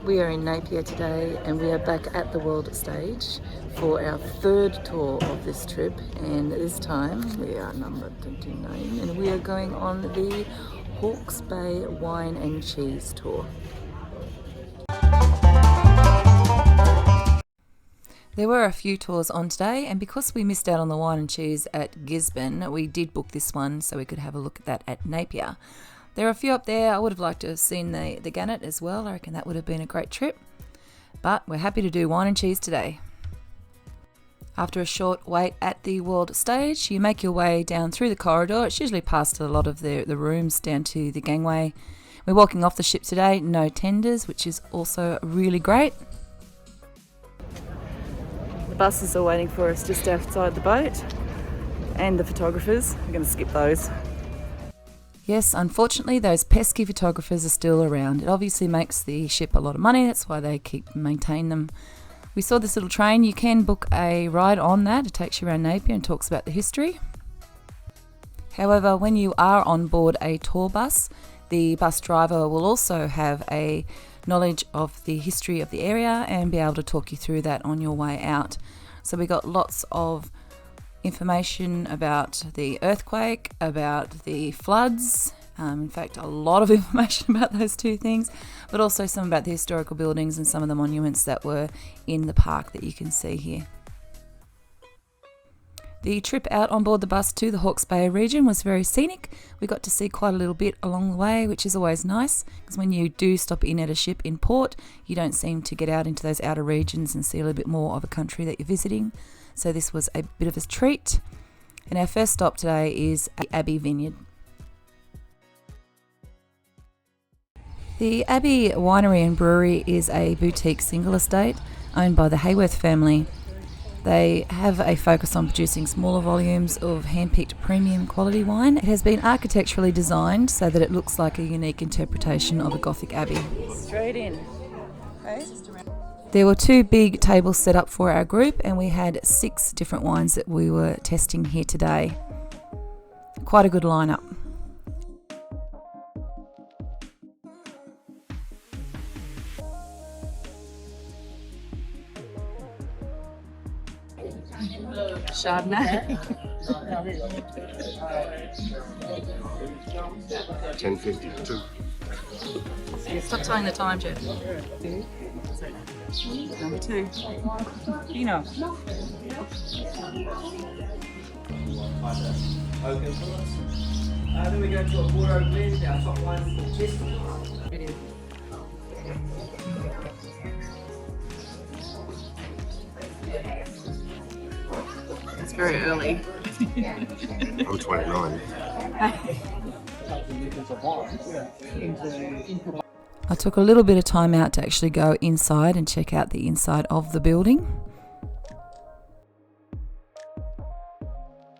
We are in Napier today and we are back at the World Stage for our third tour of this trip, and this time we are number 29 and we are going on the Hawke's Bay Wine and Cheese Tour. There were a few tours on today, and because we missed out on the wine and cheese at Gisborne, we did book this one so we could have a look at that at Napier. There are a few up there. I would have liked to have seen the gannet as well. I reckon that would have been a great trip. But we're happy to do wine and cheese today. After a short wait at the World Stage, you make your way down through the corridor. It's usually past a lot of the rooms down to the gangway. We're walking off the ship today, no tenders, which is also really great. The buses are waiting for us just outside the boat, and the photographers. We're going to skip those. Yes, unfortunately, those pesky photographers are still around. It obviously makes the ship a lot of money. That's why they keep maintain them. We saw this little train. You can book a ride on that. It takes you around Napier and talks about the history. However, when you are on board a tour bus, the bus driver will also have a knowledge of the history of the area and be able to talk you through that on your way out. So we got lots of information about the earthquake, about the floods, in fact a lot of information about those two things, but also some about the historical buildings and some of the monuments that were in the park that you can see here. The trip out on board the bus to the Hawke's Bay region was very scenic. We got to see quite a little bit along the way, which is always nice, because when you do stop in at a ship in port, you don't seem to get out into those outer regions and see a little bit more of a country that you're visiting. So this was a bit of a treat. And our first stop today is Abbey Vineyard. The Abbey Winery and Brewery is a boutique single estate owned by the Hayworth family. They have a focus on producing smaller volumes of hand-picked premium quality wine. It has been architecturally designed so that it looks like a unique interpretation of a Gothic abbey. Straight in. Okay. There were 2 big tables set up for our group, and we had 6 different wines that we were testing here today. Quite a good lineup. Chardonnay. 10.52. Stop telling the time, Jeff. Number 2. Pinot. Then we go to a Bordeaux blend, our top one called Chestnut. It's very early. I'm 29. I took a little bit of time out to actually go inside and check out the inside of the building.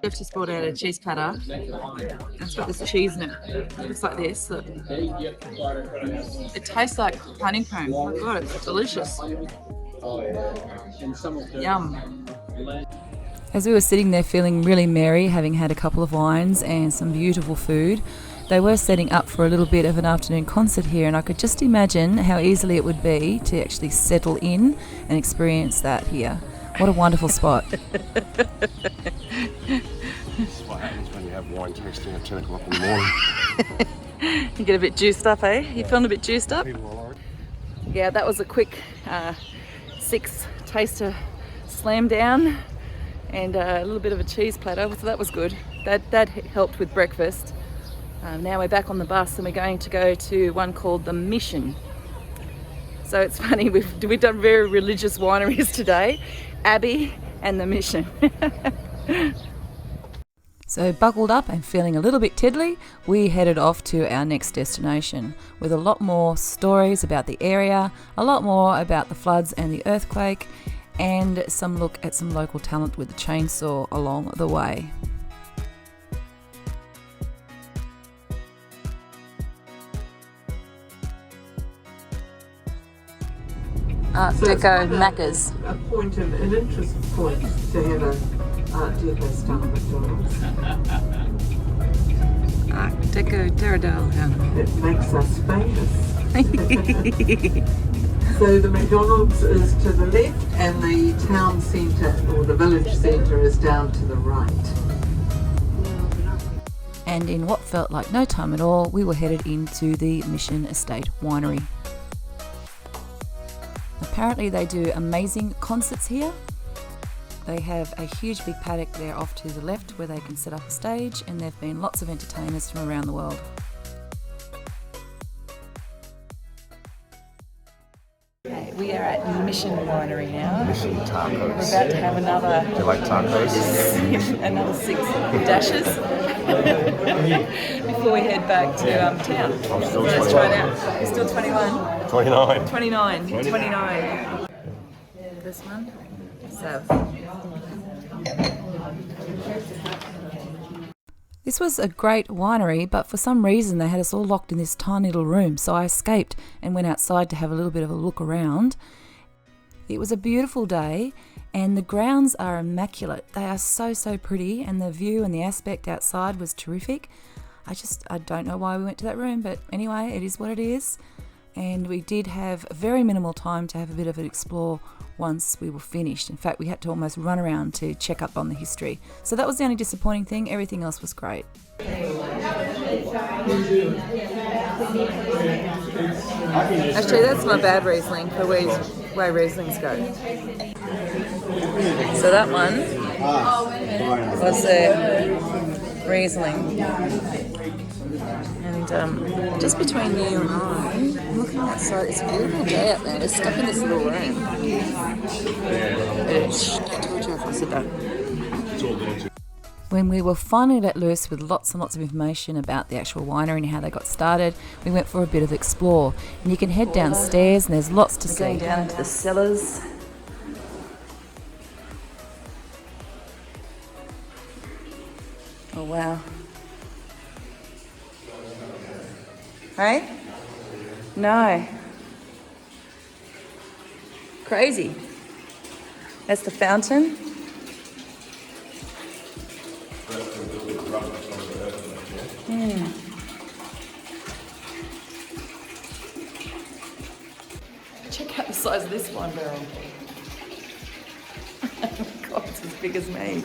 Jeff just brought out a cheese platter. It's got this cheese in it. It looks like this. Look. It tastes like honeycomb. Oh my god, it's delicious. Yum. As we were sitting there feeling really merry, having had a couple of wines and some beautiful food, they were setting up for a little bit of an afternoon concert here, and I could just imagine how easily it would be to actually settle in and experience that here. What a wonderful spot. This is what happens when you have wine tasting at 10 o'clock in the morning. You get a bit juiced up, eh? You feeling a bit juiced up? Yeah, that was a quick 6 taster slam down and a little bit of a cheese platter, so that was good. That helped with breakfast. Now we're back on the bus and we're going to go to one called The Mission. So it's funny, we've done very religious wineries today, Abbey and The Mission. So buckled up and feeling a little bit tiddly, we headed off to our next destination with a lot more stories about the area, a lot more about the floods and the earthquake, and some look at some local talent with the chainsaw along the way. Art Deco Macca's. A point of an interest point to have a Art Deco style McDonald's. Art Deco Terradale. It makes us famous. So the McDonald's is to the left and the town centre or the village centre is down to the right. And in what felt like no time at all, we were headed into the Mission Estate Winery. Apparently they do amazing concerts here. They have a huge big paddock there off to the left where they can set up a stage, and there have been lots of entertainers from around the world. Okay, we are at Mission Winery now. Mission We're tacos. about to have another Do you like tacos? another 6 dashes before we head back to town. I'm still Let's try 21. it out. You're still 21? 29. 29. This one? Sav. This was a great winery, but for some reason they had us all locked in this tiny little room, so I escaped and went outside to have a little bit of a look around. It was a beautiful day, and the grounds are immaculate. They are so pretty, and the view and the aspect outside was terrific. I don't know why we went to that room, but anyway, it is what it is. And we did have very minimal time to have a bit of an explore once we were finished. In fact, we had to almost run around to check up on the history. So that was the only disappointing thing. Everything else was great. Actually, that's not bad Riesling for way Rieslings go. So that one was a Riesling. And just between you and I'm looking outside. It's a beautiful day out there. We're stuck in this little room. I told you if I said that. When we were finally let loose with lots and lots of information about the actual winery and how they got started, we went for a bit of explore. And you can head downstairs and there's lots to see. Going down into the cellars. Oh wow. Hey? No. Crazy. That's the fountain. Check out the size of this wine barrel. God, it's as big as me.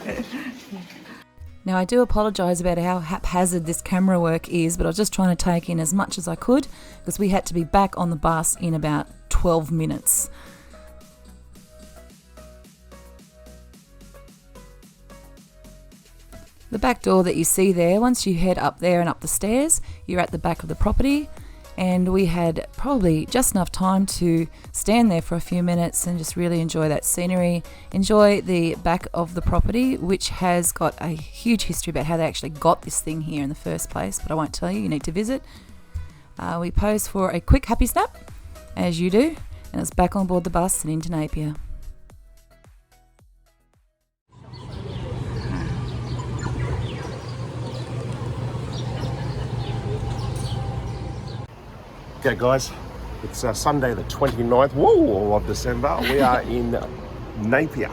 Now, I do apologise about how haphazard this camera work is, but I was just trying to take in as much as I could because we had to be back on the bus in about 12 minutes. The back door that you see there, once you head up there and up the stairs, you're at the back of the property, and we had probably just enough time to stand there for a few minutes and just really enjoy that scenery, enjoy the back of the property, which has got a huge history about how they actually got this thing here in the first place, but I won't tell you, you need to visit. We posed for a quick happy snap, as you do, and it's back on board the bus and into Napier. Okay guys, it's Sunday the 29th of December. We are in Napier.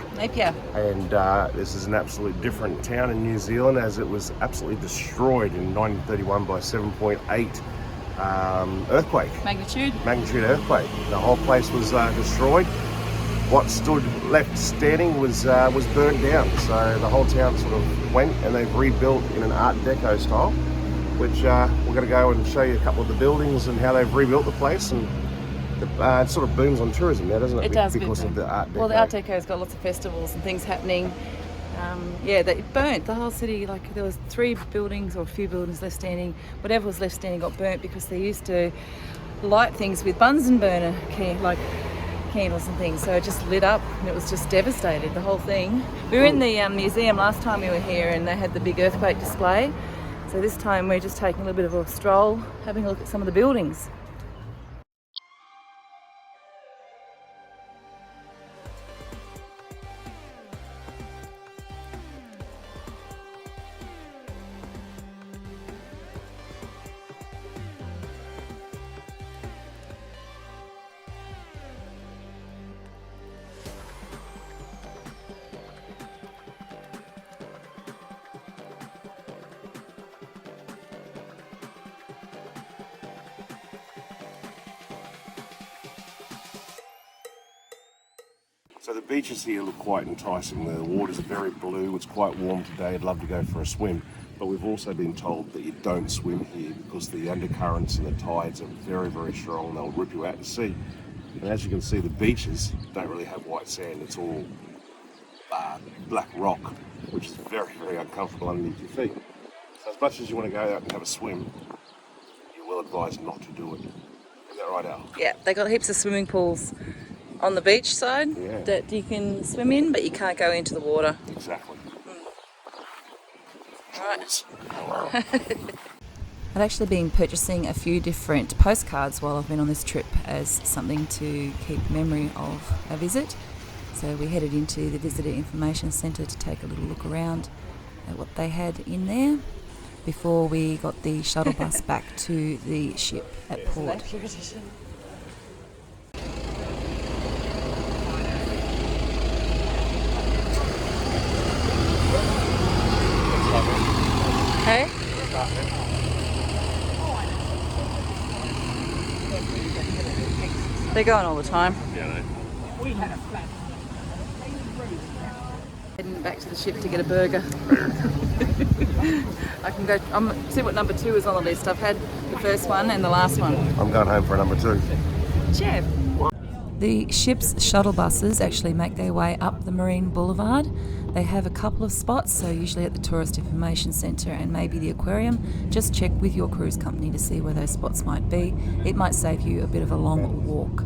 And this is an absolutely different town in New Zealand, as it was absolutely destroyed in 1931 by 7.8 earthquake. Magnitude earthquake. The whole place was destroyed. What stood left standing was burned down. So the whole town sort of went, and they've rebuilt in an Art Deco style, which we're going to go and show you a couple of the buildings and how they've rebuilt the place. And it sort of booms on tourism now, doesn't it? It does. Because of the Art Deco. Well, the Art Deco's got lots of festivals and things happening. They burnt the whole city. Like there was 3 buildings or a few buildings left standing. Whatever was left standing got burnt because they used to light things with Bunsen burner candles and things. So it just lit up and it was just devastated, the whole thing. We were in the museum last time we were here, and they had the big earthquake display. So this time we're just taking a little bit of a stroll, having a look at some of the buildings. So the beaches here look quite enticing. The waters are very blue. It's quite warm today. I'd love to go for a swim. But we've also been told that you don't swim here because the undercurrents and the tides are very, very strong. They'll rip you out to sea. And as you can see, the beaches don't really have white sand. It's all black rock, which is very, very uncomfortable underneath your feet. So as much as you want to go out and have a swim, you will advise not to do it. Is that right, Al? Yeah, they got heaps of swimming pools on the beach side that you can swim in, but you can't go into the water. Exactly. Right. I've actually been purchasing a few different postcards while I've been on this trip as something to keep memory of a visit. So we headed into the Visitor Information Centre to take a little look around at what they had in there before we got the shuttle bus back to the ship at port. Hey? They're going all the time. Yeah, Heading back to the ship to get a burger. I can go see what number 2 is on the list. I've had the first one and the last one. I'm going home for number 2. Chef. The ship's shuttle buses actually make their way up the Marine Boulevard. They have a couple of spots, so usually at the Tourist Information Centre and maybe the aquarium. Just check with your cruise company to see where those spots might be. It might save you a bit of a long walk.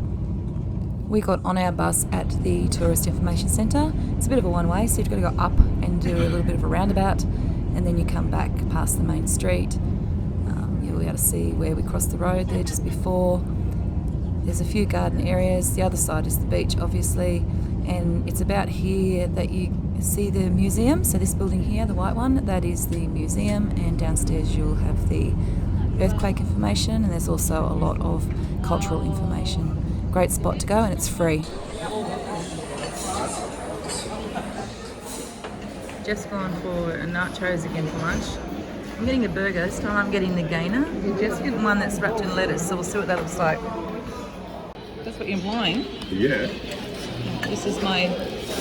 We got on our bus at the Tourist Information Centre. It's a bit of a one-way, so you've got to go up and do a little bit of a roundabout, and then you come back past the main street. You'll be able to see where we crossed the road there just before. There's a few garden areas. The other side is the beach, obviously, and it's about here that you see the museum. So this building here, the white one, that is the museum, and downstairs you'll have the earthquake information, and there's also a lot of cultural information. Great spot to go, and it's free. Jeff's gone for nachos again for lunch. I'm getting a burger. This time I'm getting the gainer. Jeff's getting one that's wrapped in lettuce, so we'll see what that looks like. That's what you're implying. Yeah. This is my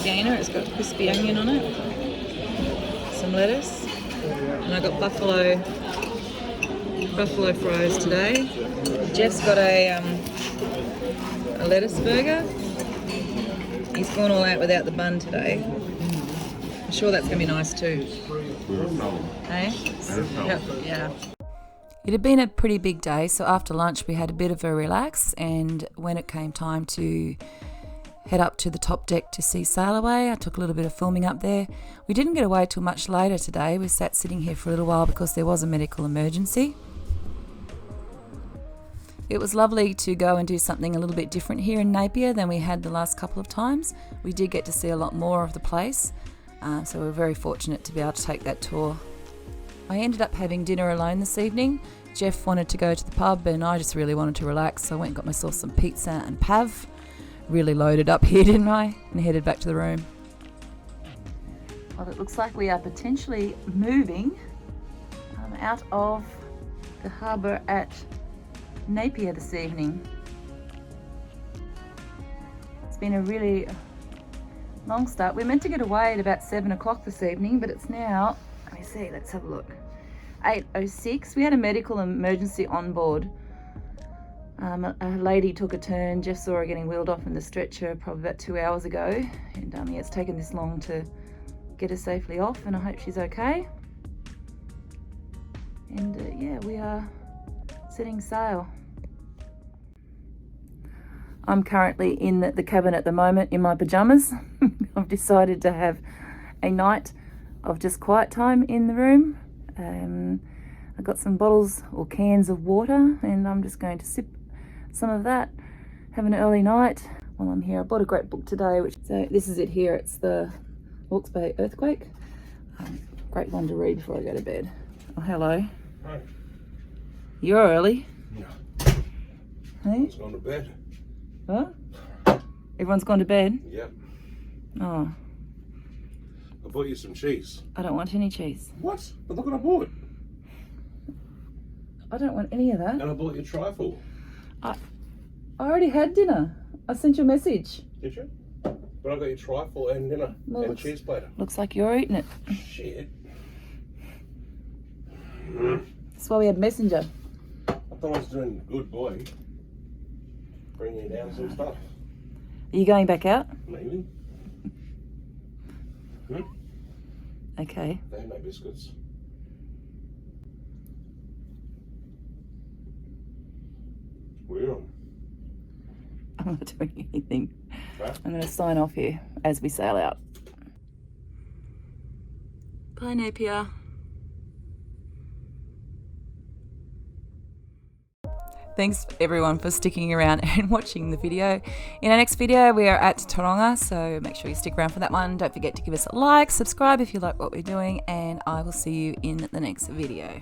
gainer. It's got crispy onion on it, some lettuce, and I got buffalo fries today. Jeff's got a lettuce burger. He's gone all out without the bun today. I'm sure that's going to be nice too. Hey? Yeah. It had been a pretty big day, so after lunch we had a bit of a relax, and when it came time to head up to the top deck to see sail away, I took a little bit of filming up there. We didn't get away till much later today. We sat sitting here for a little while because there was a medical emergency. It was lovely to go and do something a little bit different here in Napier than we had the last couple of times. We did get to see a lot more of the place, so we were very fortunate to be able to take that tour. I ended up having dinner alone this evening. Jeff wanted to go to the pub and I just really wanted to relax, so I went and got myself some pizza and pav. Really loaded up here, didn't I? And headed back to the room. Well, it looks like we are potentially moving out of the harbour at Napier this evening. It's been a really long start. We're meant to get away at about 7 o'clock this evening, but it's now, let me see, let's have a look, 8:06. We had a medical emergency on board. A lady took a turn. Jeff saw her getting wheeled off in the stretcher probably about 2 hours ago, and yeah, it's taken this long to get her safely off, and I hope she's okay. And yeah, we are setting sail. I'm currently in the cabin at the moment in my pajamas. I've decided to have a night of just quiet time in the room. I've got some bottles or cans of water, and I'm just going to sip some of that, have an early night while I'm here. I bought a great book today, so this is it here. It's the Hawke's Bay Earthquake. Great one to read before I go to bed. Oh, hello. Hi. You're early. Yeah. Hey? It's gone to bed. What? Everyone's gone to bed? Yep. Oh. I bought you some cheese. I don't want any cheese. What? But look what I bought. I don't want any of that. And I bought you trifle. I already had dinner. I sent you a message. Did you? But I got your trifle and dinner and cheese platter. Looks like you're eating it. Shit. That's why we had messenger. I thought I was doing good boy. Bringing you down some stuff. Are you going back out? Maybe. Okay. They make biscuits. Well. I'm not doing anything. Okay. I'm going to sign off here as we sail out. Bye, Napier. Thanks everyone for sticking around and watching the video. In our next video, we are at Taronga, so make sure you stick around for that one. Don't forget to give us a like, subscribe if you like what we're doing, and I will see you in the next video.